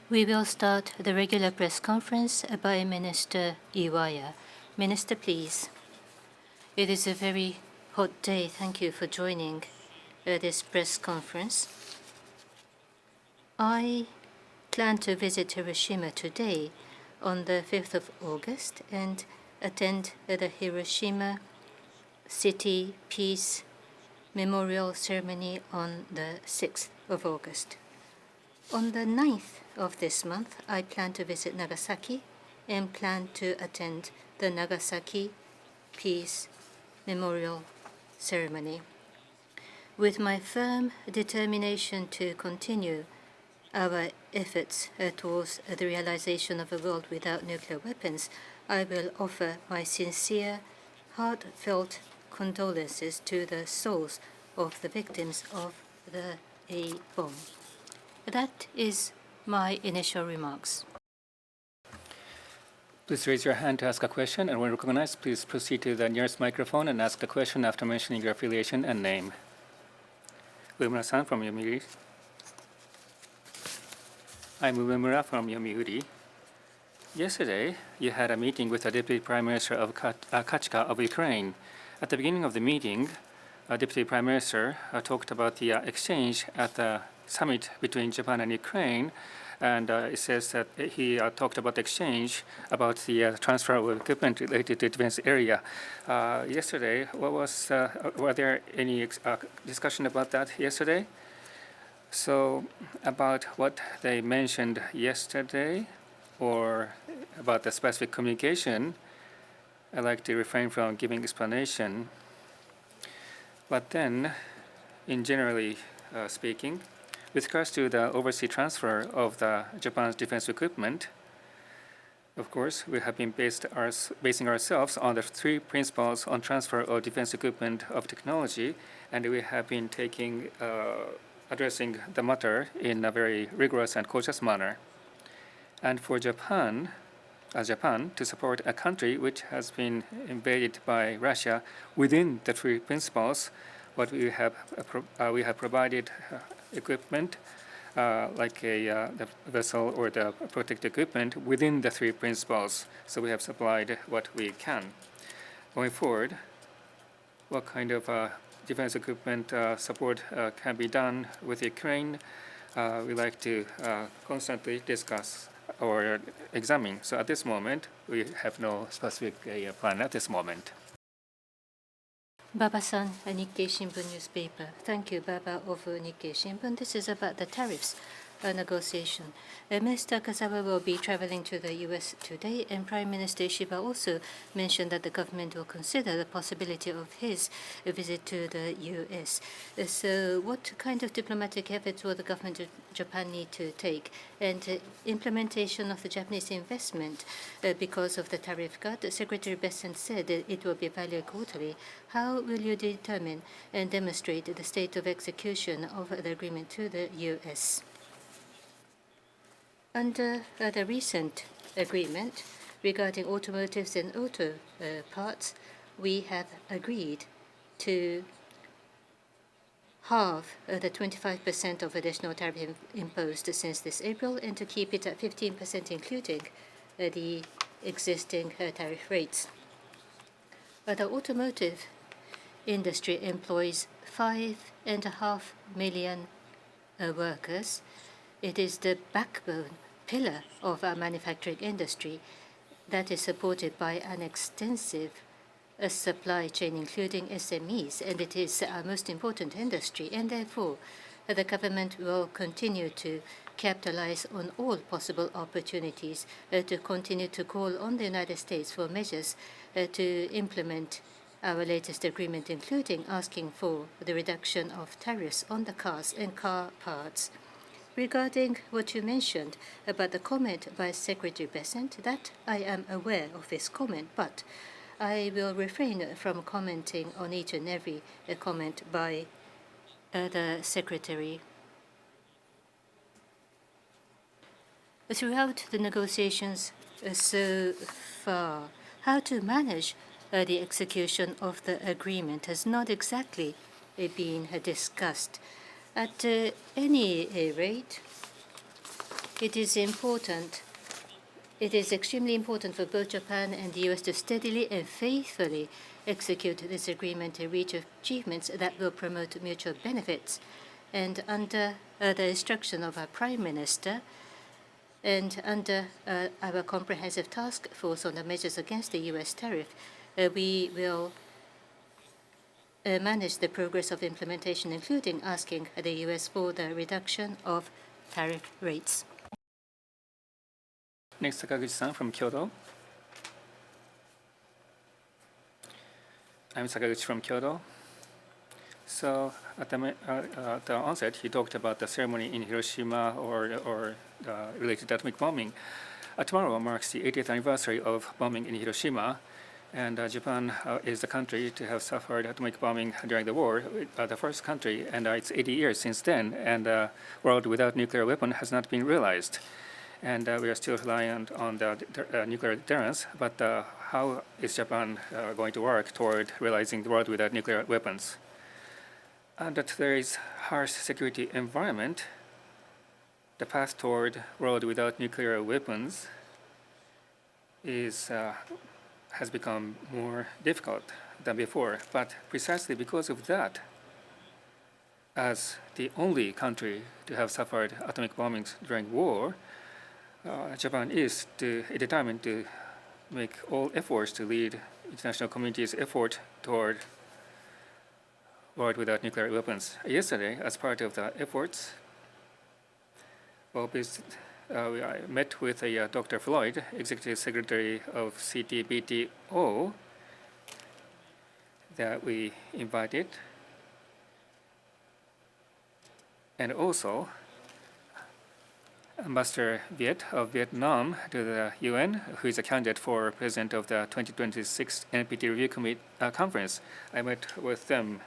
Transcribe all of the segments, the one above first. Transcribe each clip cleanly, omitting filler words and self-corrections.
We will start the regular press conference by Minister IWAYA. Minister, please. It is a very hot day. Thank you for joining this press conference. I plan to visit Hiroshima today on the 5th of August and attend the Hiroshima City Peace Memorial Ceremony on the 6th of August. On the 9th of this month, I plan to visit Nagasaki and plan to attend the Nagasaki Peace Memorial Ceremony. With my firm determination to continue our efforts towards the realization of a world without nuclear weapons, I will offer my sincere, heartfelt condolences to the souls of the victims of the A bomb. That is my initial remarks. Please raise your hand to ask a question, and when recognized, please proceed to the nearest microphone and ask the question after mentioning your affiliation and name. Uemura-san from Yomiuri. I'm Uemura from Yomiuri. Yesterday, you had a meeting with the Deputy Prime Minister of Kachka of Ukraine. At the beginning of the meeting, Deputy Prime Minister talked about the exchange at the summit between Japan and Ukraine, and it says that he talked about the exchange about the transfer of equipment related to defense area. Yesterday, were there any discussion about that yesterday? So about what they mentioned yesterday or about the specific communication, I'd like to refrain from giving explanation. But then, in generally speaking, with regards to the overseas transfer of the Japan's defense equipment, of course, we have been basing ourselves on the three principles on transfer of defense equipment of technology, and we have been addressing the matter in a very rigorous and cautious manner. And for Japan, to support a country which has been invaded by Russia within the three principles, what we have provided equipment like the vessel or the protected equipment within the three principles. So we have supplied what we can. Going forward, what kind of defense equipment support can be done with Ukraine, we like to constantly discuss or examine. So at this moment, we have no specific plan at this moment. Baba-san, Nikkei Shimbun newspaper. Thank you, Baba of Nikkei Shimbun. This is about the tariffs negotiation. Minister Kazawa will be traveling to the U.S. today, and Prime Minister Ishiba also mentioned that the government will consider the possibility of his visit to the U.S. So what kind of diplomatic efforts will the government of Japan need to take? And implementation of the Japanese investment because of the tariff cut, Secretary Bessent said that it will be valued quarterly. How will you determine and demonstrate the state of execution of the agreement to the U.S.? Under the recent agreement regarding automotives and auto parts, we have agreed to halve the 25% of additional tariff imposed since this April and to keep it at 15%, including the existing tariff rates. The automotive industry employs 5.5 million workers. It is the backbone pillar of our manufacturing industry that is supported by an extensive supply chain, including SMEs, and it is our most important industry, and therefore the government will continue to capitalize on all possible opportunities to continue to call on the United States for measures to implement our latest agreement, including asking for the reduction of tariffs on the cars and car parts. Regarding what you mentioned about the comment by Secretary Bessent, that I am aware of this comment, but I will refrain from commenting on each and every comment by the Secretary. Throughout the negotiations so far, how to manage the execution of the agreement has not exactly been discussed. At any rate, It is important. It is extremely important for both Japan and the U.S. to steadily and faithfully execute this agreement and reach achievements that will promote mutual benefits. And under the instruction of our Prime Minister, and under our comprehensive task force on the measures against the U.S. tariff, we will manage the progress of implementation, including asking the U.S. for the reduction of tariff rates. Next, Sakaguchi-san from Kyoto. I'm Sakaguchi from Kyoto. So at the onset, he talked about the ceremony in Hiroshima or related to atomic bombing. Tomorrow marks the 80th anniversary of bombing in Hiroshima, and Japan is the country to have suffered atomic bombing during the war, the first country, and it's 80 years since then, and a world without nuclear weapon has not been realized. And we are still reliant on the nuclear deterrence, but how is Japan going to work toward realizing the world without nuclear weapons? Under today's harsh security environment, the path toward a world without nuclear weapons has become more difficult than before. But precisely because of that, as the only country to have suffered atomic bombings during war, Japan is determined to make all efforts to lead international community's effort toward a world without nuclear weapons. Yesterday, as part of the efforts, I met with Dr. Floyd, Executive Secretary of CTBTO, that we invited, and also Ambassador Viet of Vietnam to the UN, who is a candidate for president of the 2026 NPT Review Committee conference. I met with them,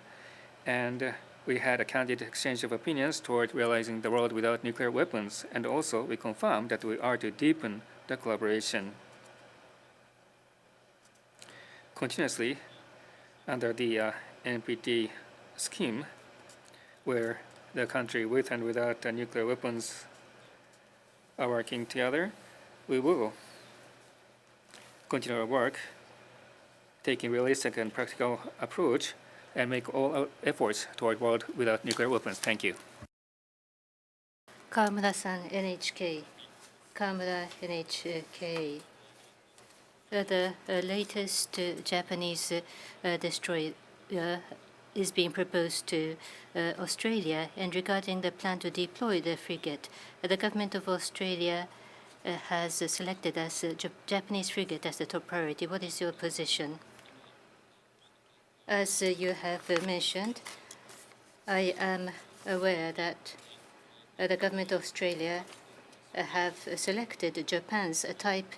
and we had a candid exchange of opinions toward realizing the world without nuclear weapons, and also we confirmed that we are to deepen the collaboration continuously under the NPT scheme, where the country with and without nuclear weapons are working together. We will continue our work, taking realistic and practical approach, and make all our efforts toward a world without nuclear weapons. Thank you. Kawamura-san, NHK. Kawamura, NHK. The latest Japanese destroyer is being proposed to Australia, and regarding the plan to deploy the frigate, the government of Australia has selected as Japanese frigate as the top priority. What is your position? As you have mentioned, I am aware that the government of Australia have selected Japan's Type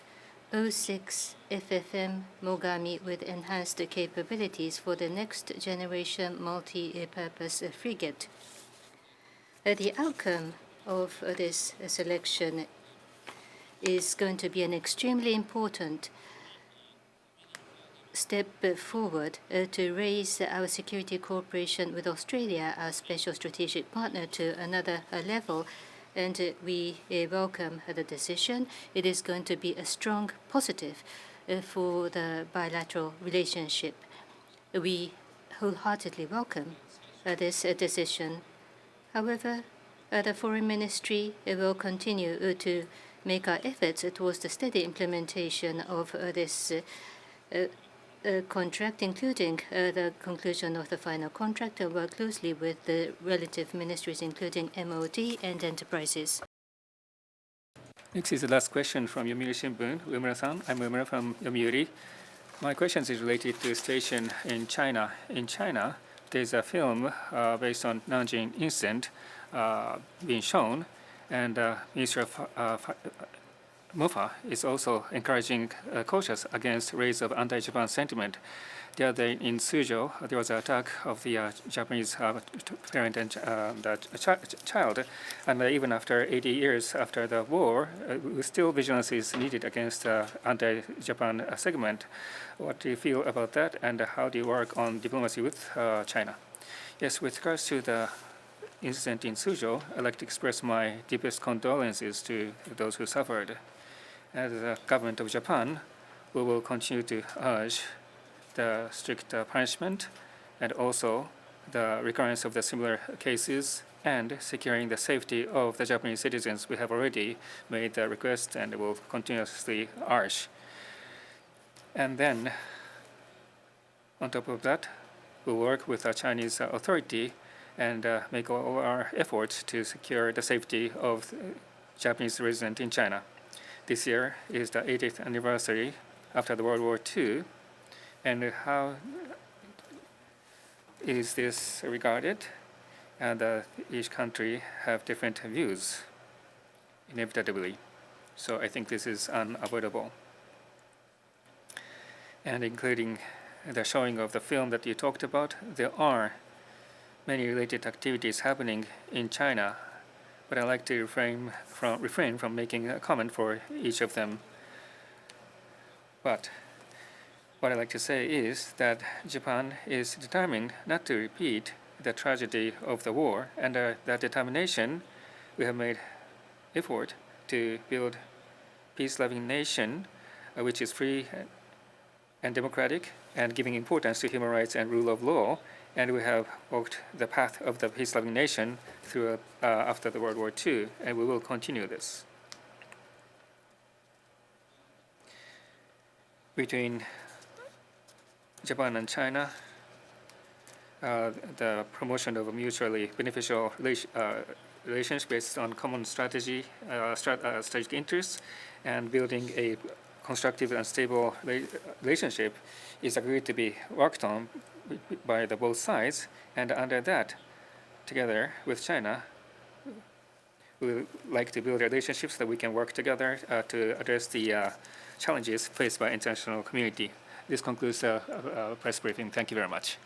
06 FFM Mogami with enhanced capabilities for the next generation multi-purpose frigate. The outcome of this selection is going to be an extremely important step forward to raise our security cooperation with Australia, our special strategic partner, to another level. And we welcome the decision. It is going to be a strong positive for the bilateral relationship. We wholeheartedly welcome this decision. However, the Foreign Ministry will continue to make our efforts towards the steady implementation of this contract, including the conclusion of the final contract, and work closely with the relative ministries, including MOD and enterprises. Next is the last question from Yomiuri Shimbun. Uemura-san, I'm Uemura from Yomiuri. My question is related to the situation in China. In China, there's a film based on Nanjing incident being shown, and Minister of MOFA is also encouraging cautious against raise of anti-Japan sentiment. The other day in Suzhou, there was an attack of the Japanese parent and the child, and even after 80 years after the war, still vigilance is needed against anti-Japan segment. What do you feel about that, and how do you work on diplomacy with China? Yes, with regards to the incident in Suzhou, I'd like to express my deepest condolences to those who suffered. As the government of Japan, we will continue to urge the strict punishment and also the recurrence of the similar cases and securing the safety of the Japanese citizens. We have already made the request and will continuously urge. And then, on top of that, we'll work with the Chinese authority and make all our efforts to secure the safety of Japanese residents in China. This year is the 80th anniversary after the World War II, and how is this regarded? And each country have different views, inevitably. So I think this is unavoidable. And including the showing of the film that you talked about, there are many related activities happening in China, but I like to refrain from making a comment for each of them. But what I like to say is that Japan is determined not to repeat the tragedy of the war, and that determination, we have made effort to build peace-loving nation, which is free and democratic, and giving importance to human rights and rule of law. And we have walked the path of the peace-loving nation through after the World War II, and we will continue this. Between Japan and China, the promotion of a mutually beneficial relations based on common strategic interests and building a constructive and stable relationship is agreed to be worked on by the both sides. And under that, together with China, we would like to build relationships that we can work together to address the challenges faced by international community. This concludes the press briefing. Thank you very much.